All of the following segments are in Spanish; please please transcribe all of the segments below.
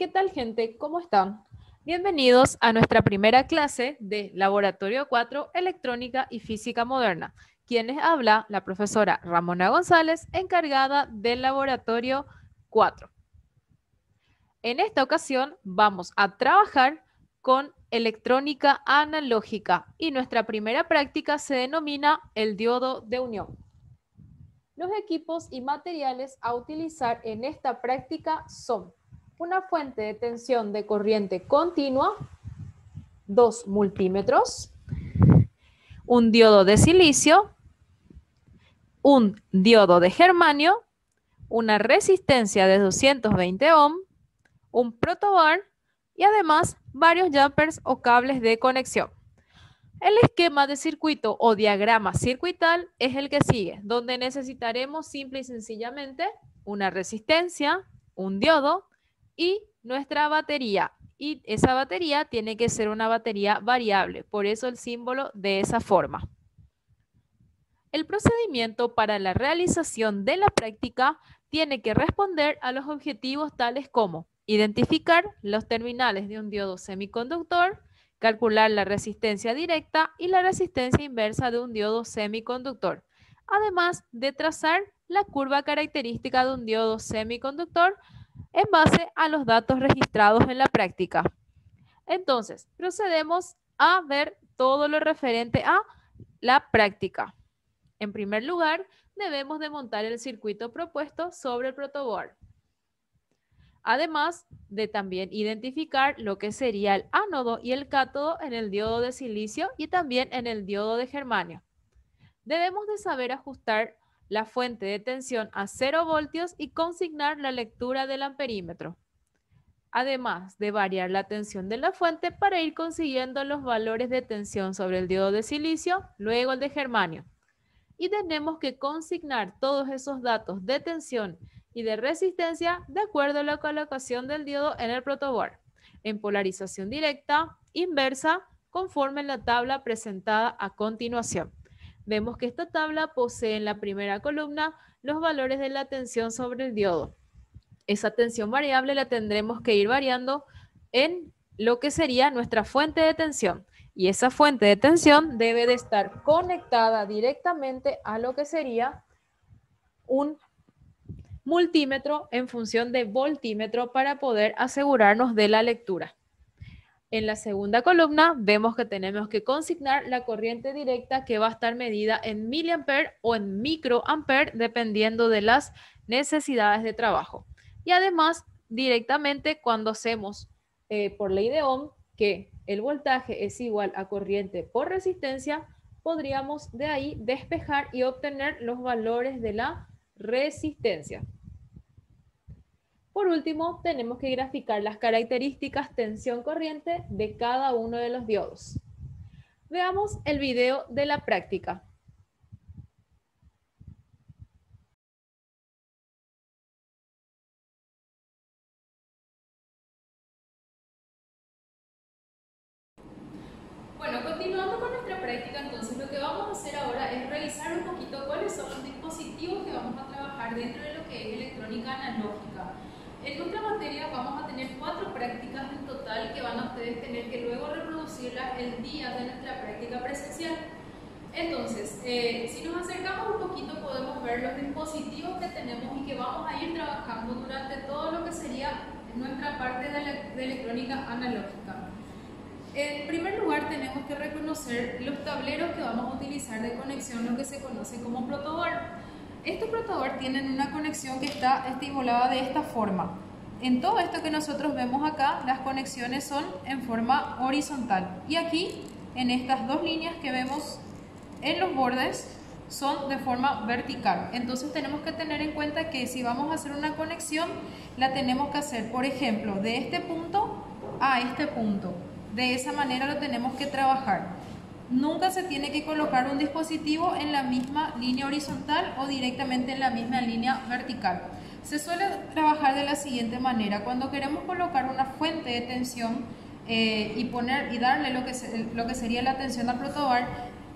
¿Qué tal, gente? ¿Cómo están? Bienvenidos a nuestra primera clase de Laboratorio 4, Electrónica y Física Moderna. Quienes habla la profesora Ramona González, encargada del Laboratorio 4. En esta ocasión vamos a trabajar con electrónica analógica y nuestra primera práctica se denomina el diodo de unión. Los equipos y materiales a utilizar en esta práctica son una fuente de tensión de corriente continua, 2 multímetros, un diodo de silicio, un diodo de germanio, una resistencia de 220 ohm, un protobar y además varios jumpers o cables de conexión. El esquema de circuito o diagrama circuital es el que sigue, donde necesitaremos simple y sencillamente una resistencia, un diodo y nuestra batería. Y esa batería tiene que ser una batería variable, por eso el símbolo de esa forma. El procedimiento para la realización de la práctica tiene que responder a los objetivos tales como identificar los terminales de un diodo semiconductor, calcular la resistencia directa y la resistencia inversa de un diodo semiconductor, además de trazar la curva característica de un diodo semiconductor en base a los datos registrados en la práctica. Entonces, procedemos a ver todo lo referente a la práctica. En primer lugar, debemos de montar el circuito propuesto sobre el protoboard. Además de también identificar lo que sería el ánodo y el cátodo en el diodo de silicio y también en el diodo de germanio. Debemos de saber ajustar la fuente de tensión a 0 voltios y consignar la lectura del amperímetro. Además de variar la tensión de la fuente para ir consiguiendo los valores de tensión sobre el diodo de silicio, luego el de germanio. Y tenemos que consignar todos esos datos de tensión y de resistencia de acuerdo a la colocación del diodo en el protoboard, en polarización directa, inversa, conforme la tabla presentada a continuación. Vemos que esta tabla posee en la primera columna los valores de la tensión sobre el diodo. Esa tensión variable la tendremos que ir variando en lo que sería nuestra fuente de tensión. Y esa fuente de tensión debe de estar conectada directamente a lo que sería un multímetro en función de voltímetro para poder asegurarnos de la lectura. En la segunda columna vemos que tenemos que consignar la corriente directa que va a estar medida en miliamperes o en microamperes dependiendo de las necesidades de trabajo. Y además, directamente cuando hacemos por ley de Ohm que el voltaje es igual a corriente por resistencia, podríamos de ahí despejar y obtener los valores de la resistencia. Por último, tenemos que graficar las características tensión-corriente de cada uno de los diodos. Veamos el video de la práctica. Bueno, continuando con nuestra práctica, entonces lo que vamos a hacer ahora es revisar un poquito cuáles son los dispositivos que vamos a trabajar dentro de lo que es electrónica analógica. En nuestra materia vamos a tener 4 prácticas en total que van a ustedes tener que luego reproducirlas el día de nuestra práctica presencial. Entonces, si nos acercamos un poquito podemos ver los dispositivos que tenemos y que vamos a ir trabajando durante todo lo que sería nuestra parte de electrónica analógica. En primer lugar tenemos que reconocer los tableros que vamos a utilizar de conexión, lo que se conoce como protoboard. Estos protoboard tienen una conexión que está estipulada de esta forma. En todo esto que nosotros vemos acá, las conexiones son en forma horizontal. Y aquí, en estas dos líneas que vemos en los bordes, son de forma vertical. Entonces tenemos que tener en cuenta que si vamos a hacer una conexión, la tenemos que hacer, por ejemplo, de este punto a este punto. De esa manera lo tenemos que trabajar. Nunca se tiene que colocar un dispositivo en la misma línea horizontal o directamente en la misma línea vertical. Se suele trabajar de la siguiente manera. Cuando queremos colocar una fuente de tensión y darle lo que sería la tensión al protoboard,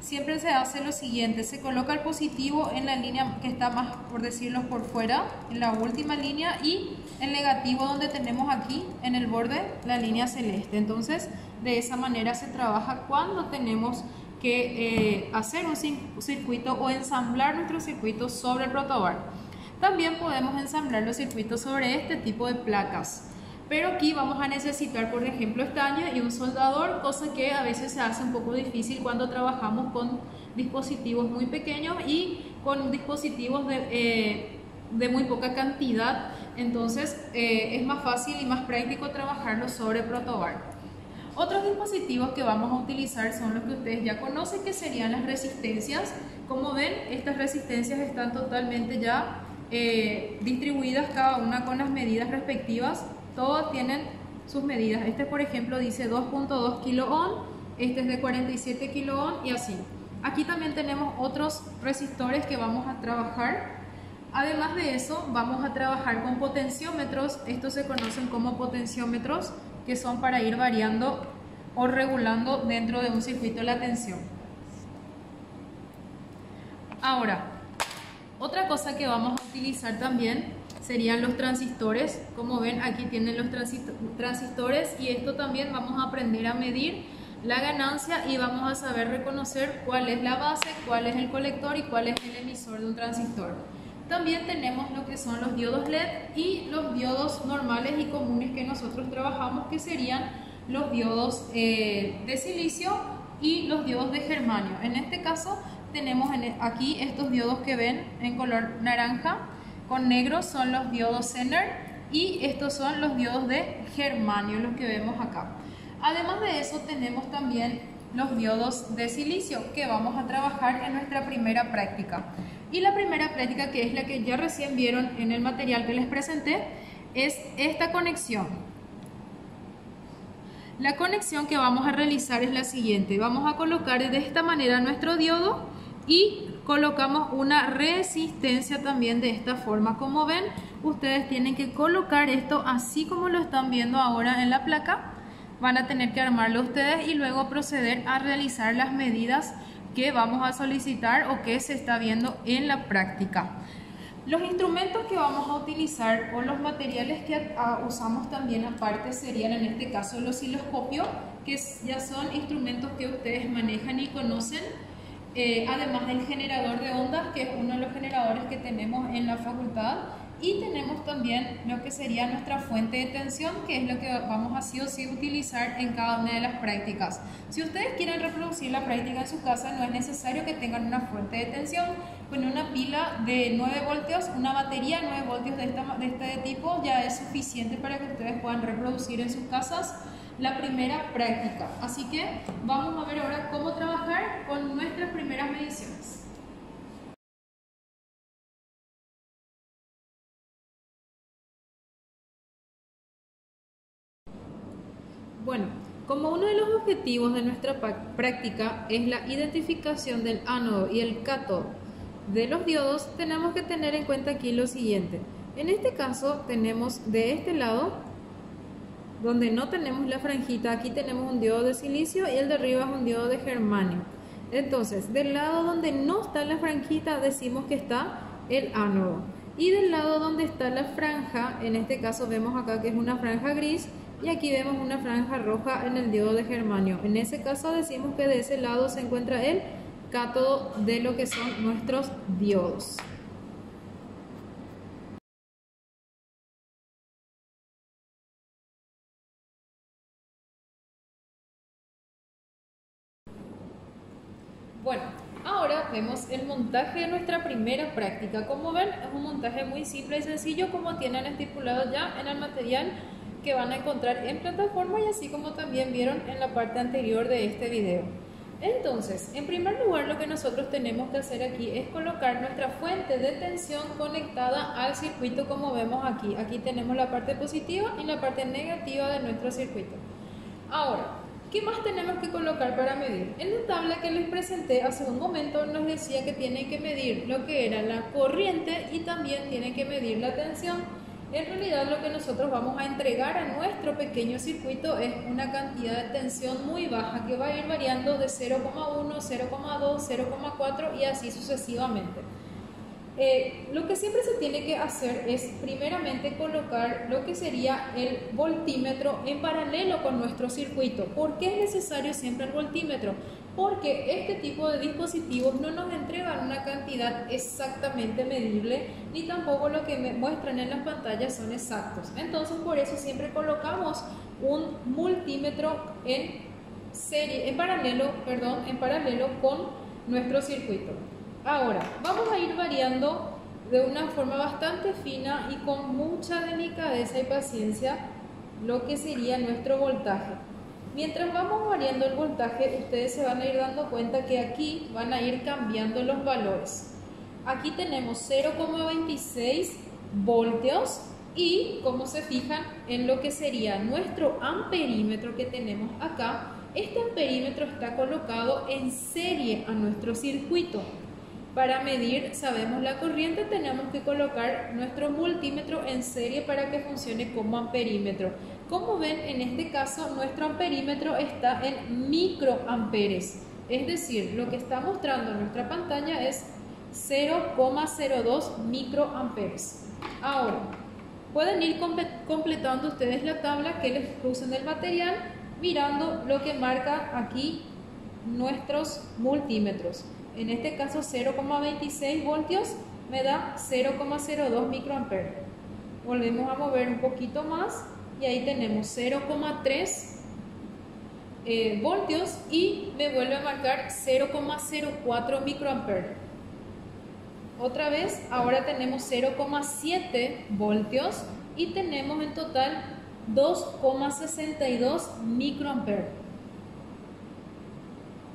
siempre se hace lo siguiente. Se coloca el positivo en la línea que está más, por decirlo, por fuera, en la última línea, y el negativo donde tenemos aquí en el borde la línea celeste. Entonces, de esa manera se trabaja cuando tenemos que hacer un circuito o ensamblar nuestro circuito sobre el protobar. También podemos ensamblar los circuitos sobre este tipo de placas. Pero aquí vamos a necesitar, por ejemplo, estaño y un soldador, cosa que a veces se hace un poco difícil cuando trabajamos con dispositivos muy pequeños y con dispositivos de muy poca cantidad. Entonces es más fácil y más práctico trabajarlo sobre protobar. Otros dispositivos que vamos a utilizar son los que ustedes ya conocen, que serían las resistencias. Como ven, estas resistencias están totalmente ya distribuidas, cada una con las medidas respectivas. Todas tienen sus medidas. Este, por ejemplo, dice 2.2 kilo-ohm, este es de 47 kilo-ohm y así. Aquí también tenemos otros resistores que vamos a trabajar. Además de eso, vamos a trabajar con potenciómetros. Estos se conocen como potenciómetros, que son para ir variando o regulando dentro de un circuito la tensión. Ahora, otra cosa que vamos a utilizar también serían los transistores. Como ven, aquí tienen los transistores y esto también vamos a aprender a medir la ganancia y vamos a saber reconocer cuál es la base, cuál es el colector y cuál es el emisor de un transistor. También tenemos lo que son los diodos LED y los diodos normales y comunes que nosotros trabajamos, que serían los diodos de silicio y los diodos de germanio. En este caso tenemos aquí estos diodos que ven en color naranja con negro, son los diodos Zener, y estos son los diodos de germanio, los que vemos acá. Además de eso tenemos también los diodos de silicio que vamos a trabajar en nuestra primera práctica. Y la primera práctica, que es la que ya recién vieron en el material que les presenté, es esta conexión. La conexión que vamos a realizar es la siguiente. Vamos a colocar de esta manera nuestro diodo y colocamos una resistencia también de esta forma. Como ven, ustedes tienen que colocar esto así como lo están viendo ahora en la placa. Van a tener que armarlo ustedes y luego proceder a realizar las medidas que vamos a solicitar o que se está viendo en la práctica. Los instrumentos que vamos a utilizar o los materiales que usamos también aparte serían en este caso el osciloscopio, que ya son instrumentos que ustedes manejan y conocen, además del generador de ondas, que es uno de los generadores que tenemos en la facultad, y tenemos también lo que sería nuestra fuente de tensión, que es lo que vamos a sí o sí utilizar en cada una de las prácticas. Si ustedes quieren reproducir la práctica en su casa, no es necesario que tengan una fuente de tensión. Con una pila de 9 voltios, una batería de 9 voltios de este tipo ya es suficiente para que ustedes puedan reproducir en sus casas la primera práctica. Así que vamos a ver ahora cómo trabajar con nuestras primeras mediciones. Bueno, como uno de los objetivos de nuestra práctica es la identificación del ánodo y el cátodo de los diodos, tenemos que tener en cuenta aquí lo siguiente. En este caso tenemos de este lado, donde no tenemos la franjita, aquí tenemos un diodo de silicio y el de arriba es un diodo de germanio. Entonces, del lado donde no está la franjita decimos que está el ánodo. Y del lado donde está la franja, en este caso vemos acá que es una franja gris, y aquí vemos una franja roja en el diodo de germanio. En ese caso decimos que de ese lado se encuentra el cátodo de lo que son nuestros diodos. Bueno, ahora vemos el montaje de nuestra primera práctica. Como ven, es un montaje muy simple y sencillo, como tienen estipulado ya en el material que van a encontrar en plataforma, y así como también vieron en la parte anterior de este video. Entonces, en primer lugar, lo que nosotros tenemos que hacer aquí es colocar nuestra fuente de tensión conectada al circuito, como vemos aquí. Aquí tenemos la parte positiva y la parte negativa de nuestro circuito. Ahora, ¿qué más tenemos que colocar para medir? En la tabla que les presenté hace un momento nos decía que tienen que medir lo que era la corriente y también tienen que medir la tensión. En realidad lo que nosotros vamos a entregar a nuestro pequeño circuito es una cantidad de tensión muy baja que va a ir variando de 0,1, 0,2, 0,4 y así sucesivamente. Lo que siempre se tiene que hacer es primeramente colocar lo que sería el voltímetro en paralelo con nuestro circuito. ¿Por qué es necesario siempre el voltímetro? Porque este tipo de dispositivos no nos entregan una cantidad exactamente medible, ni tampoco lo que muestran en las pantallas son exactos. Entonces por eso siempre colocamos un multímetro en paralelo con nuestro circuito. Ahora, vamos a ir variando de una forma bastante fina y con mucha delicadeza y paciencia lo que sería nuestro voltaje. Mientras vamos variando el voltaje, ustedes se van a ir dando cuenta que aquí van a ir cambiando los valores. Aquí tenemos 0,26 voltios y, como se fijan en lo que sería nuestro amperímetro que tenemos acá, este amperímetro está colocado en serie a nuestro circuito. Para medir, sabemos la corriente, tenemos que colocar nuestro multímetro en serie para que funcione como amperímetro. Como ven, en este caso, nuestro amperímetro está en microamperes. Es decir, lo que está mostrando en nuestra pantalla es 0,02 microamperes. Ahora, pueden ir completando ustedes la tabla que les puse en el material, mirando lo que marca aquí nuestros multímetros. En este caso 0,26 voltios me da 0,02 microamperes. Volvemos a mover un poquito más y ahí tenemos 0,3 voltios y me vuelve a marcar 0,04 microamperes. Otra vez, ahora tenemos 0,7 voltios y tenemos en total 2,62 microamperes.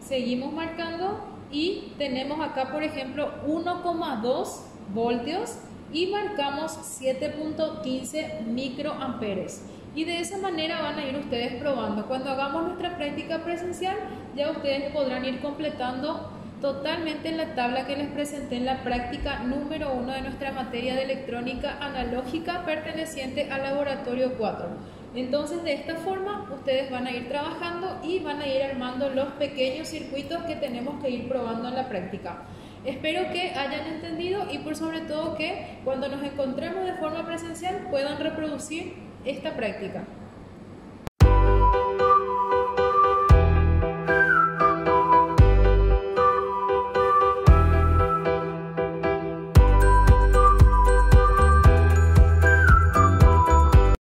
Seguimos marcando y tenemos acá, por ejemplo, 1,2 voltios y marcamos 7,15 microamperes. Y de esa manera van a ir ustedes probando. Cuando hagamos nuestra práctica presencial, ya ustedes podrán ir completando totalmente en la tabla que les presenté en la práctica número 1 de nuestra materia de electrónica analógica perteneciente al laboratorio 4. Entonces, de esta forma ustedes van a ir trabajando y van a ir armando los pequeños circuitos que tenemos que ir probando en la práctica. Espero que hayan entendido y por sobre todo que cuando nos encontremos de forma presencial puedan reproducir esta práctica.